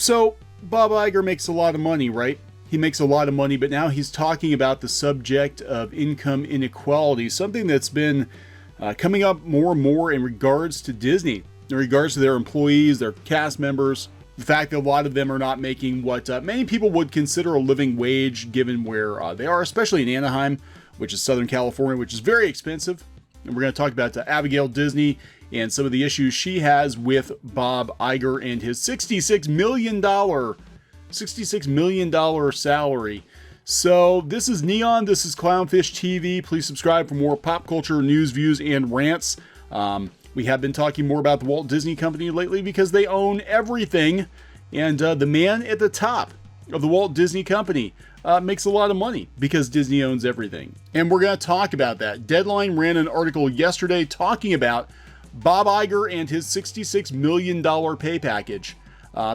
So Bob Iger makes a lot of money, right? He makes a lot of money, but now he's talking about the subject of income inequality, something that's been coming up more and more in regards to Disney, in regards to their employees, their cast members, the fact that a lot of them are not making what many people would consider a living wage given where they are, especially in Anaheim, which is Southern California, which is very expensive. And we're going to talk about Abigail Disney and some of the issues she has with Bob Iger and his $66 million salary. So this is Neon. This is Clownfish TV. Please subscribe for more pop culture news, views, and rants. We have been talking more about the Walt Disney Company lately because they own everything. And the man at the top of the Walt Disney Company makes a lot of money because Disney owns everything. And we're going to talk about that. Deadline ran an article yesterday talking about Bob Iger and his $66 million pay package.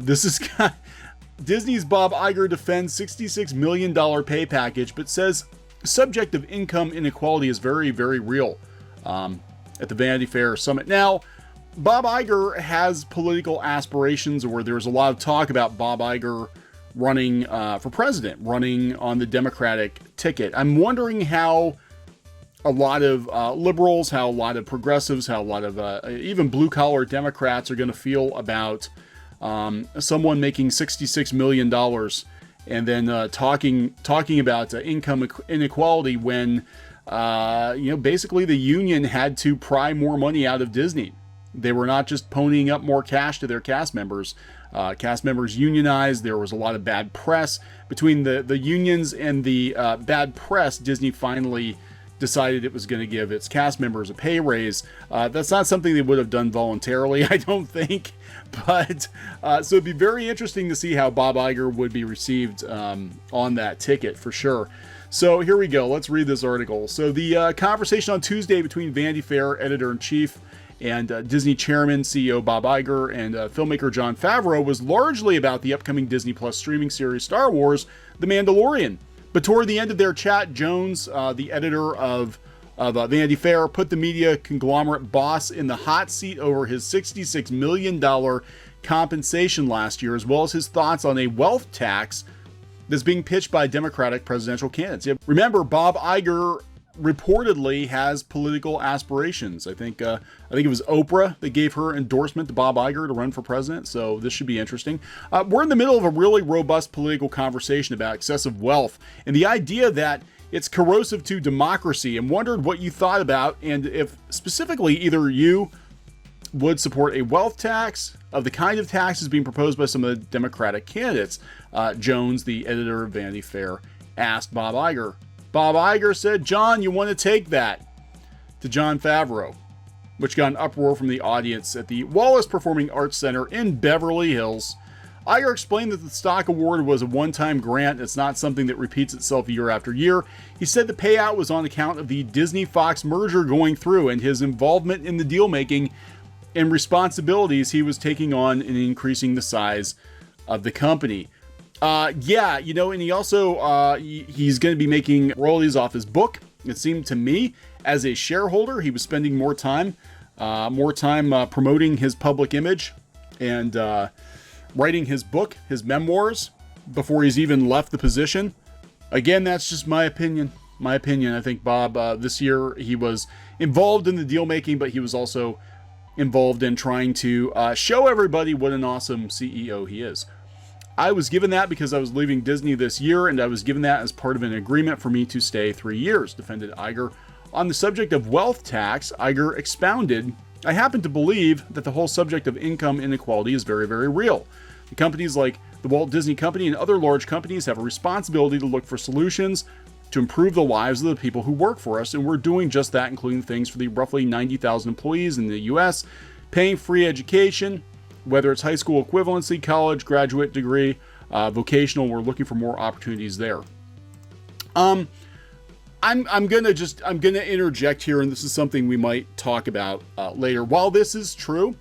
This is Disney's Bob Iger defends $66 million pay package, but says the subject of income inequality is very, very real at the Vanity Fair summit. Now, Bob Iger has political aspirations, or there's a lot of talk about Bob Iger running for president, running on the Democratic ticket. I'm wondering how a lot of liberals, how a lot of progressives, how a lot of even blue-collar Democrats are going to feel about someone making $66 million and then talking about income inequality when, basically the union had to pry more money out of Disney. They were not just ponying up more cash to their cast members. Cast members unionized. There was a lot of bad press. Between the unions and the bad press, Disney finally decided it was going to give its cast members a pay raise. That's not something they would have done voluntarily, I don't think. But so it'd be very interesting to see how Bob Iger would be received on that ticket for sure. So here we go. Let's read this article. So the conversation on Tuesday between Vanity Fair editor-in-chief and Disney chairman, CEO Bob Iger, and filmmaker Jon Favreau was largely about the upcoming Disney Plus streaming series Star Wars: The Mandalorian. But toward the end of their chat, Jones, the editor of Vanity Fair, put the media conglomerate boss in the hot seat over his $66 million compensation last year, as well as his thoughts on a wealth tax that's being pitched by Democratic presidential candidates. Remember, Bob Iger reportedly has political aspirations. I think it was Oprah that gave her endorsement to Bob Iger to run for president, so this should be interesting. We're in the middle of a really robust political conversation about excessive wealth and the idea that it's corrosive to democracy, and wondered what you thought about and if specifically either you would support a wealth tax of the kind of taxes being proposed by some of the Democratic candidates. Jones, the editor of Vanity Fair, asked Bob Iger. Bob Iger said, "John, you want to take that?" to Jon Favreau, which got an uproar from the audience at the Wallace Performing Arts Center in Beverly Hills. Iger explained that the stock award was a one-time grant. It's not something that repeats itself year after year. He said the payout was on account of the Disney-Fox merger going through and his involvement in the deal-making and responsibilities he was taking on in increasing the size of the company. And he also, he's going to be making royalties off his book. It seemed to me, as a shareholder, he was spending more time promoting his public image and writing his book, his memoirs, before he's even left the position. Again, that's just my opinion. I think Bob, this year, he was involved in the deal making, but he was also involved in trying to show everybody what an awesome CEO he is. I was given that because I was leaving Disney this year, and I was given that as part of an agreement for me to stay 3 years, defended Iger. On the subject of wealth tax, Iger expounded, "I happen to believe that the whole subject of income inequality is very, very real. The companies like the Walt Disney Company and other large companies have a responsibility to look for solutions to improve the lives of the people who work for us, and we're doing just that, including things for the roughly 90,000 employees in the U.S., paying free education, whether it's high school equivalency, college, graduate degree, vocational. We're looking for more opportunities there." I'm gonna interject here, and this is something we might talk about later. While this is true,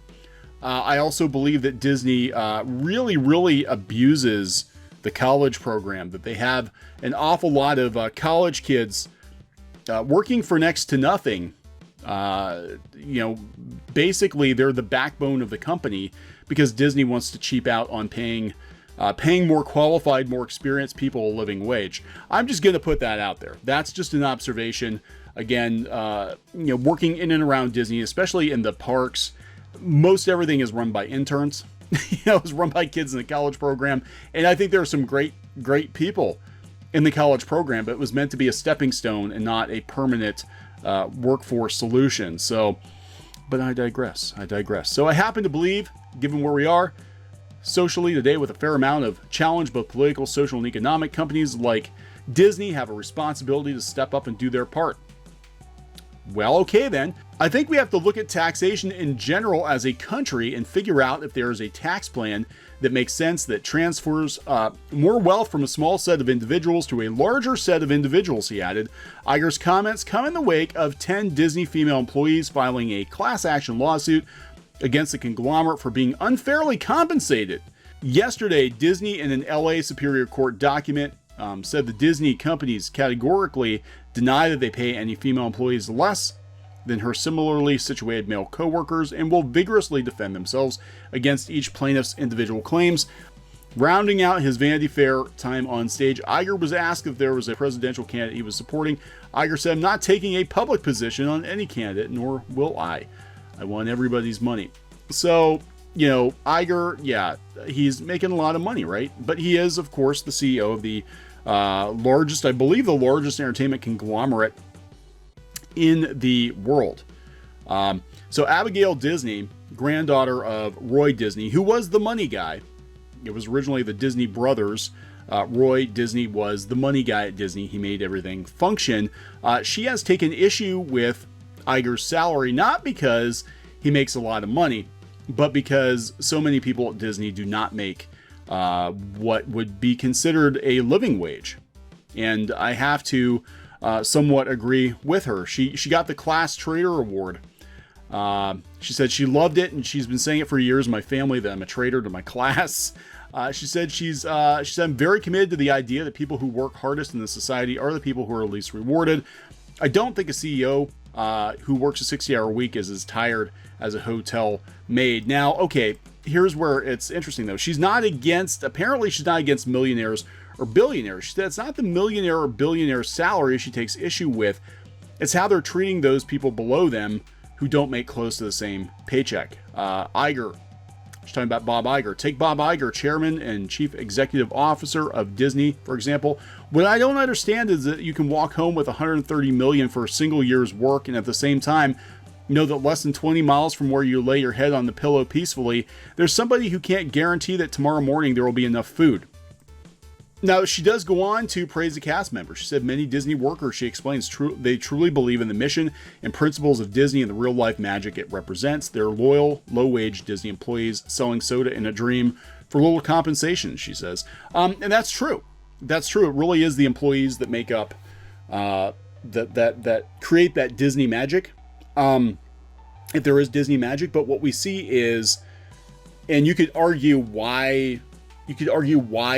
I also believe that Disney really abuses the college program. That they have an awful lot of college kids working for next to nothing. Basically they're the backbone of the company because Disney wants to cheap out on paying paying more qualified, more experienced people a living wage. I'm just going to put that out there. That's just an observation. Again, working in and around Disney, especially in the parks, most everything is run by interns. It's run by kids in the college program. And I think there are some great people in the college program, but it was meant to be a stepping stone and not a permanent workforce solution. So, but I digress. So I happen to believe, given where we are socially today with a fair amount of challenge, both political, social, and economic, companies like Disney have a responsibility to step up and do their part. Well, okay then. I think we have to look at taxation in general as a country and figure out if there is a tax plan that makes sense, that transfers more wealth from a small set of individuals to a larger set of individuals, he added. Iger's comments come in the wake of 10 Disney female employees filing a class action lawsuit against the conglomerate for being unfairly compensated. Yesterday, Disney, in an LA Superior Court document, said the Disney companies categorically deny that they pay any female employees less than her similarly situated male co-workers and will vigorously defend themselves against each plaintiff's individual claims. Rounding out his Vanity Fair time on stage, Iger was asked if there was a presidential candidate he was supporting. Iger said, "I'm not taking a public position on any candidate, nor will I. I want everybody's money." So, Iger, yeah, he's making a lot of money, right? But he is, of course, the CEO of the largest entertainment conglomerate in the world. So Abigail Disney, granddaughter of Roy Disney, who was the money guy. It was originally the Disney brothers. Roy Disney was the money guy at Disney. He made everything function. She has taken issue with Iger's salary, not because he makes a lot of money, but because so many people at Disney do not make what would be considered a living wage. And I have to somewhat agree with her. She got the Class Traitor Award. She said she loved it, and she's been saying it for years in my family that I'm a traitor to my class. She said I'm very committed to the idea that people who work hardest in the society are the people who are least rewarded. I don't think a CEO who works a 60-hour week is as tired as a hotel maid. Now, okay, here's where it's interesting though. Apparently she's not against millionaires or billionaires. She said it's not the millionaire or billionaire salary she takes issue with. It's how they're treating those people below them who don't make close to the same paycheck. Iger, she's talking about Bob Iger. Take Bob Iger, chairman and chief executive officer of Disney, for example. What I don't understand is that you can walk home with $130 million for a single year's work, and at the same time, know that less than 20 miles from where you lay your head on the pillow peacefully, there's somebody who can't guarantee that tomorrow morning there will be enough food. Now, she does go on to praise the cast members. She said many Disney workers, she explains, they truly believe in the mission and principles of Disney and the real-life magic it represents. They're loyal, low-wage Disney employees selling soda in a dream for little compensation, she says. And that's true. That's true. It really is the employees that make up, that create that Disney magic. If there is Disney magic, but what we see is, and you could argue why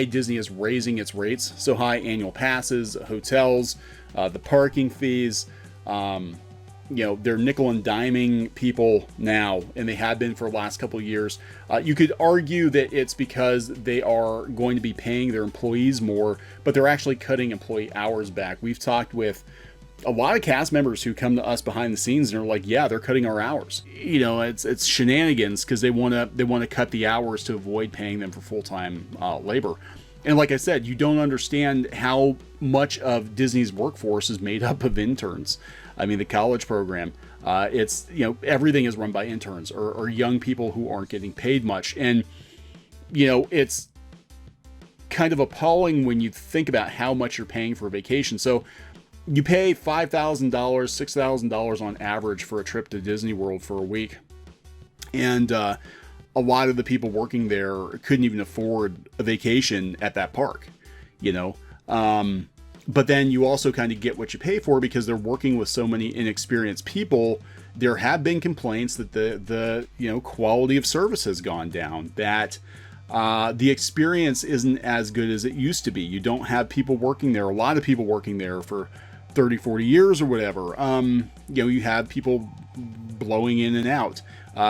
Disney is raising its rates so high: annual passes, hotels, the parking fees. They're nickel and diming people now, and they have been for the last couple of years. You could argue that it's because they are going to be paying their employees more, but they're actually cutting employee hours back. We've talked with a lot of cast members who come to us behind the scenes and are like, yeah, they're cutting our hours. It's shenanigans because they want to cut the hours to avoid paying them for full-time labor. And like I said, you don't understand how much of Disney's workforce is made up of interns. I mean, the college program, everything is run by interns or young people who aren't getting paid much. And, it's kind of appalling when you think about how much you're paying for a vacation. So you pay $5,000, $6,000 on average for a trip to Disney World for a week. And a lot of the people working there couldn't even afford a vacation at that park, But then you also kind of get what you pay for because they're working with so many inexperienced people. There have been complaints that the quality of service has gone down, that the experience isn't as good as it used to be. You don't have people working there, a lot of people working there for 30, 40 years or whatever. You have people blowing in and out.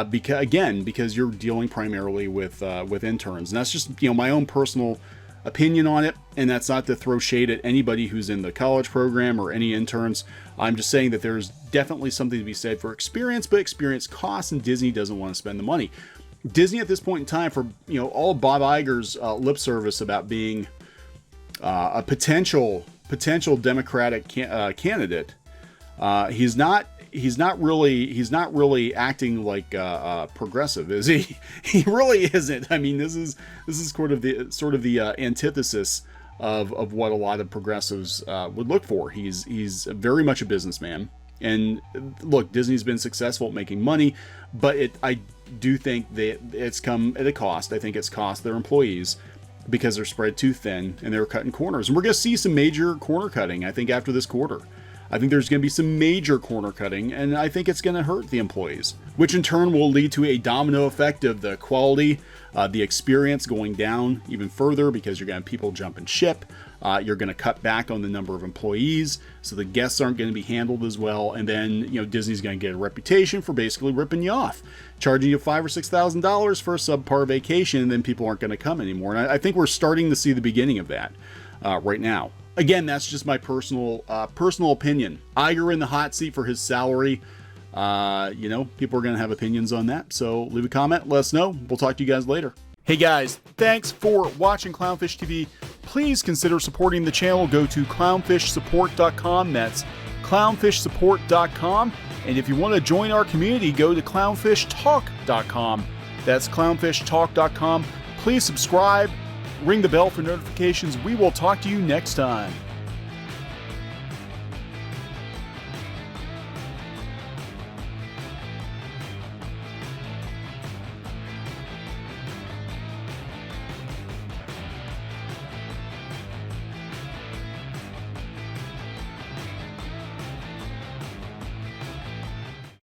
because you're dealing primarily with interns, and that's just my own personal opinion on it. And that's not to throw shade at anybody who's in the college program or any interns. I'm just saying that there's definitely something to be said for experience, but experience costs, and Disney doesn't want to spend the money. Disney at this point in time, for all Bob Iger's lip service about being a potential Democratic candidate, he's not really acting like progressive, is he? He really isn't. I mean, this is sort of the antithesis of what a lot of progressives would look for. He's very much a businessman, and look, Disney's been successful at making money, but I do think that it's come at a cost. I think it's cost their employees because they're spread too thin and they're cutting corners. And we're going to see some major corner cutting, I think, after this quarter. I think there's going to be some major corner cutting, and I think it's going to hurt the employees, which in turn will lead to a domino effect of the quality, the experience going down even further, because you're going to have people jumping ship. You're going to cut back on the number of employees, so the guests aren't going to be handled as well. And then, Disney's going to get a reputation for basically ripping you off, charging you $5,000 or $6,000 for a subpar vacation, and then people aren't going to come anymore. And I think we're starting to see the beginning of that right now. Again, that's just my personal opinion. Iger in the hot seat for his salary. People are going to have opinions on that. So leave a comment, let us know. We'll talk to you guys later. Hey guys, thanks for watching Clownfish TV. Please consider supporting the channel. Go to clownfishsupport.com. That's clownfishsupport.com. And if you want to join our community, go to clownfishtalk.com. That's clownfishtalk.com. Please subscribe. Ring the bell for notifications. We will talk to you next time.